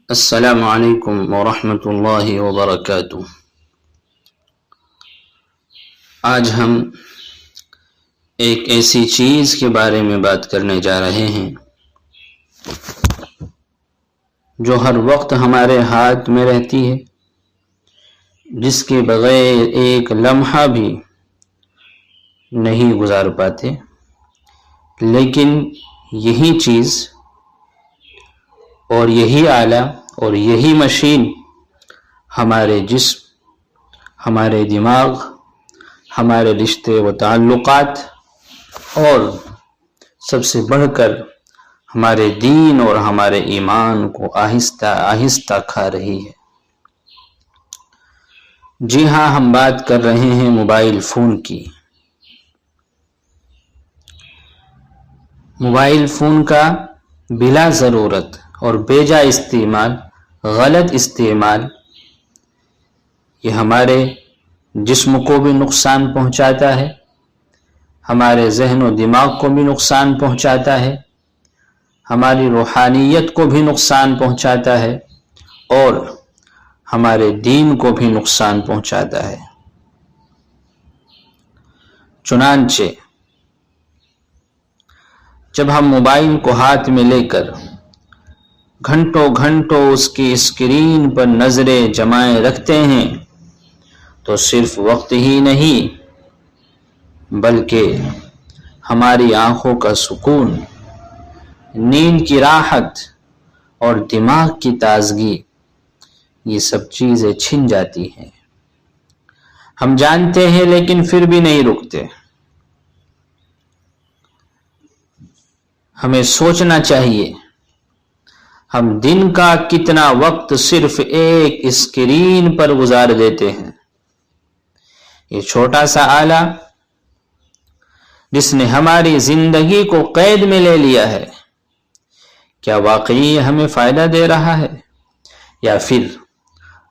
السلام علیکم ورحمۃ اللہ وبرکاتہ۔ آج ہم ایک ایسی چیز کے بارے میں بات کرنے جا رہے ہیں جو ہر وقت ہمارے ہاتھ میں رہتی ہے، جس کے بغیر ایک لمحہ بھی نہیں گزار پاتے، لیکن یہی چیز اور یہی آلہ اور یہی مشین ہمارے جسم، ہمارے دماغ، ہمارے رشتے و تعلقات اور سب سے بڑھ کر ہمارے دین اور ہمارے ایمان کو آہستہ آہستہ کھا رہی ہے۔ جی ہاں، ہم بات کر رہے ہیں موبائل فون کی۔ موبائل فون کا بلا ضرورت اور بیجا استعمال، غلط استعمال، یہ ہمارے جسم کو بھی نقصان پہنچاتا ہے، ہمارے ذہن و دماغ کو بھی نقصان پہنچاتا ہے، ہماری روحانیت کو بھی نقصان پہنچاتا ہے اور ہمارے دین کو بھی نقصان پہنچاتا ہے۔ چنانچہ جب ہم موبائل کو ہاتھ میں لے کر گھنٹوں گھنٹوں اس کی اسکرین پر نظریں جمائے رکھتے ہیں تو صرف وقت ہی نہیں بلکہ ہماری آنکھوں کا سکون، نیند کی راحت اور دماغ کی تازگی، یہ سب چیزیں چھن جاتی ہیں۔ ہم جانتے ہیں لیکن پھر بھی نہیں رکتے۔ ہمیں سوچنا چاہیے ہم دن کا کتنا وقت صرف ایک اسکرین پر گزار دیتے ہیں۔ یہ چھوٹا سا آلہ جس نے ہماری زندگی کو قید میں لے لیا ہے، کیا واقعی ہمیں فائدہ دے رہا ہے یا پھر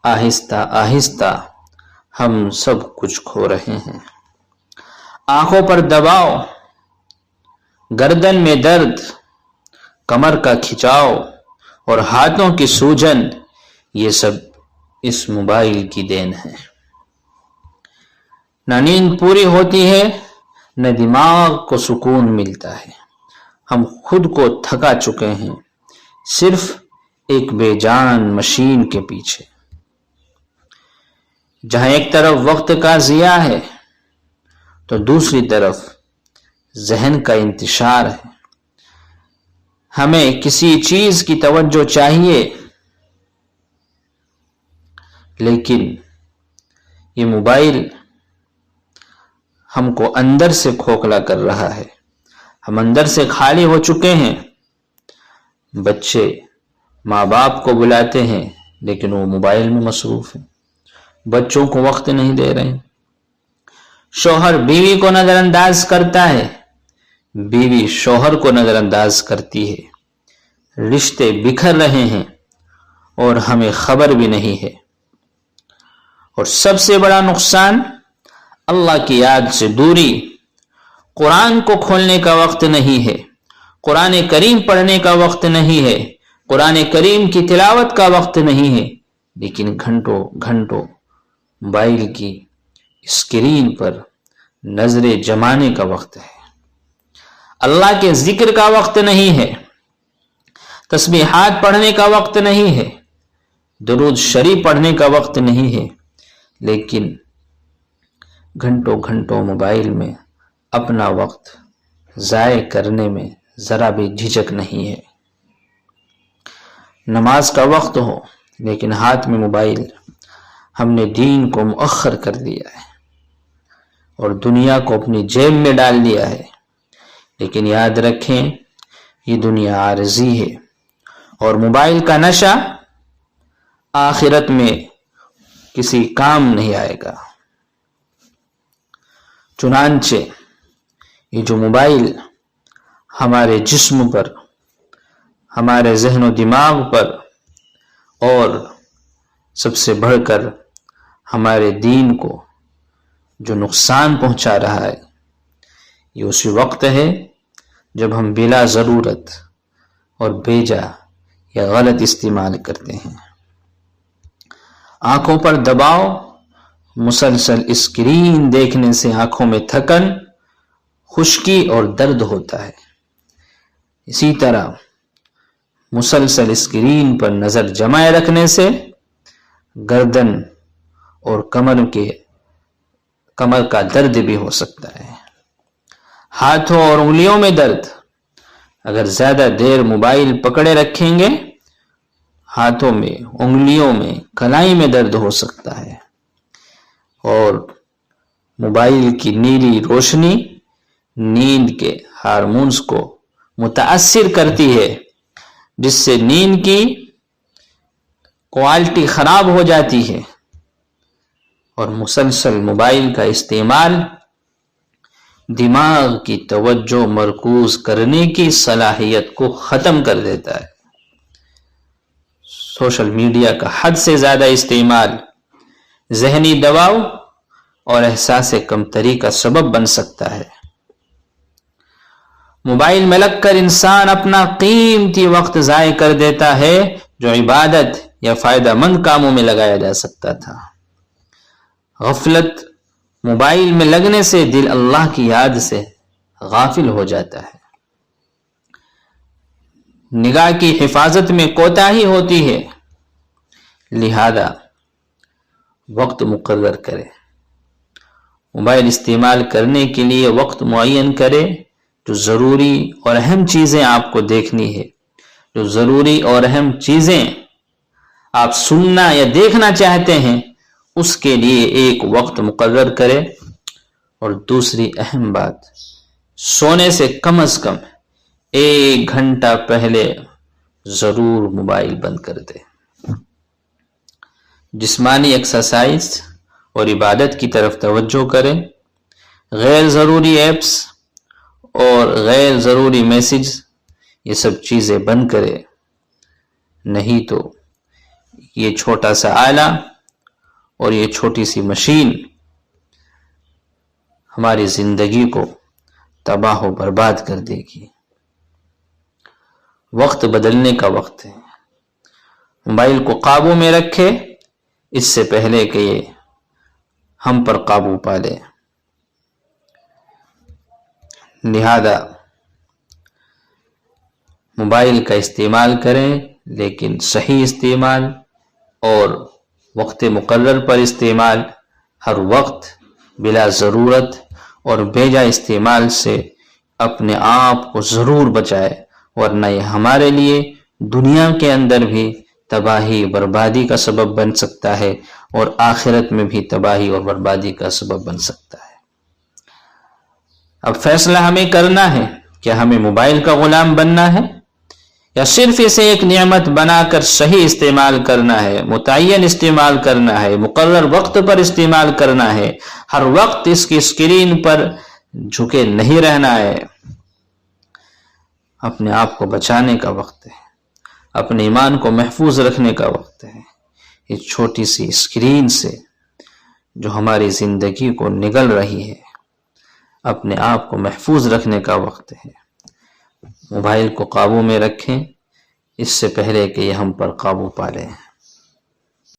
آہستہ آہستہ ہم سب کچھ کھو رہے ہیں؟ آنکھوں پر دباؤ، گردن میں درد، کمر کا کھچاؤ اور ہاتھوں کی سوجن، یہ سب اس موبائل کی دین ہے۔ نہ نیند پوری ہوتی ہے، نہ دماغ کو سکون ملتا ہے۔ ہم خود کو تھکا چکے ہیں صرف ایک بے جان مشین کے پیچھے۔ جہاں ایک طرف وقت کا ضیاع ہے تو دوسری طرف ذہن کا انتشار ہے۔ ہمیں کسی چیز کی توجہ چاہیے لیکن یہ موبائل ہم کو اندر سے کھوکھلا کر رہا ہے۔ ہم اندر سے خالی ہو چکے ہیں۔ بچے ماں باپ کو بلاتے ہیں لیکن وہ موبائل میں مصروف ہیں، بچوں کو وقت نہیں دے رہے ہیں۔ شوہر بیوی کو نظر انداز کرتا ہے، بیوی شوہر کو نظر انداز کرتی ہے، رشتے بکھر رہے ہیں اور ہمیں خبر بھی نہیں ہے۔ اور سب سے بڑا نقصان، اللہ کی یاد سے دوری۔ قرآن کو کھولنے کا وقت نہیں ہے، قرآن کریم پڑھنے کا وقت نہیں ہے، قرآن کریم کی تلاوت کا وقت نہیں ہے، لیکن گھنٹوں گھنٹوں موبائل کی اسکرین پر نظریں جمانے کا وقت ہے۔ اللہ کے ذکر کا وقت نہیں ہے، تسبیحات پڑھنے کا وقت نہیں ہے، درود شریف پڑھنے کا وقت نہیں ہے، لیکن گھنٹوں گھنٹوں موبائل میں اپنا وقت ضائع کرنے میں ذرا بھی جھجک نہیں ہے۔ نماز کا وقت ہو لیکن ہاتھ میں موبائل، ہم نے دین کو مؤخر کر دیا ہے اور دنیا کو اپنی جیب میں ڈال دیا ہے۔ لیکن یاد رکھیں یہ دنیا عارضی ہے اور موبائل کا نشہ آخرت میں کسی کام نہیں آئے گا۔ چنانچہ یہ جو موبائل ہمارے جسم پر، ہمارے ذہن و دماغ پر اور سب سے بڑھ کر ہمارے دین کو جو نقصان پہنچا رہا ہے، یہ اسی وقت ہے جب ہم بلا ضرورت اور بیجا یا غلط استعمال کرتے ہیں۔ آنکھوں پر دباؤ، مسلسل اسکرین دیکھنے سے آنکھوں میں تھکن، خشکی اور درد ہوتا ہے۔ اسی طرح مسلسل اسکرین پر نظر جمائے رکھنے سے گردن اور کمر کا درد بھی ہو سکتا ہے۔ ہاتھوں اور انگلیوں میں درد، اگر زیادہ دیر موبائل پکڑے رکھیں گے ہاتھوں میں، انگلیوں میں، کلائی میں درد ہو سکتا ہے۔ اور موبائل کی نیلی روشنی نیند کے ہارمونز کو متاثر کرتی ہے، جس سے نیند کی کوالٹی خراب ہو جاتی ہے۔ اور مسلسل موبائل کا استعمال دماغ کی توجہ مرکوز کرنے کی صلاحیت کو ختم کر دیتا ہے۔ سوشل میڈیا کا حد سے زیادہ استعمال ذہنی دباؤ اور احساس کمتری کا سبب بن سکتا ہے۔ موبائل میں لگ کر انسان اپنا قیمتی وقت ضائع کر دیتا ہے جو عبادت یا فائدہ مند کاموں میں لگایا جا سکتا تھا۔ غفلت موبائل میں لگنے سے دل اللہ کی یاد سے غافل ہو جاتا ہے۔ نگاہ کی حفاظت میں کوتاہی ہوتی ہے، لہذا وقت مقرر کرے۔ موبائل استعمال کرنے کے لیے وقت معین کرے۔ جو ضروری اور اہم چیزیں آپ کو دیکھنی ہے، جو ضروری اور اہم چیزیں آپ سننا یا دیکھنا چاہتے ہیں، اس کے لیے ایک وقت مقرر کرے۔ اور دوسری اہم بات، سونے سے کم از کم 1 گھنٹہ پہلے ضرور موبائل بند کر دے۔ جسمانی ایکسرسائز اور عبادت کی طرف توجہ کرے۔ غیر ضروری ایپس اور غیر ضروری میسج، یہ سب چیزیں بند کرے، نہیں تو یہ چھوٹا سا آلہ اور یہ چھوٹی سی مشین ہماری زندگی کو تباہ و برباد کر دے گی۔ وقت بدلنے کا وقت ہے۔ موبائل کو قابو میں رکھے اس سے پہلے کہ یہ ہم پر قابو پا لے۔ لہذا موبائل کا استعمال کریں، لیکن صحیح استعمال اور وقت مقرر پر استعمال۔ ہر وقت بلا ضرورت اور بیجا استعمال سے اپنے آپ کو ضرور بچائے، ورنہ یہ ہمارے لیے دنیا کے اندر بھی تباہی بربادی کا سبب بن سکتا ہے اور آخرت میں بھی تباہی اور بربادی کا سبب بن سکتا ہے۔ اب فیصلہ ہمیں کرنا ہے کہ ہمیں موبائل کا غلام بننا ہے یا صرف اسے ایک نعمت بنا کر صحیح استعمال کرنا ہے، متعین استعمال کرنا ہے، مقرر وقت پر استعمال کرنا ہے، ہر وقت اس کی اسکرین پر جھکے نہیں رہنا ہے۔ اپنے آپ کو بچانے کا وقت ہے، اپنے ایمان کو محفوظ رکھنے کا وقت ہے۔ اس چھوٹی سی اسکرین سے جو ہماری زندگی کو نگل رہی ہے، اپنے آپ کو محفوظ رکھنے کا وقت ہے۔ موبائل کو قابو میں رکھیں اس سے پہلے کہ یہ ہم پر قابو پا لیں۔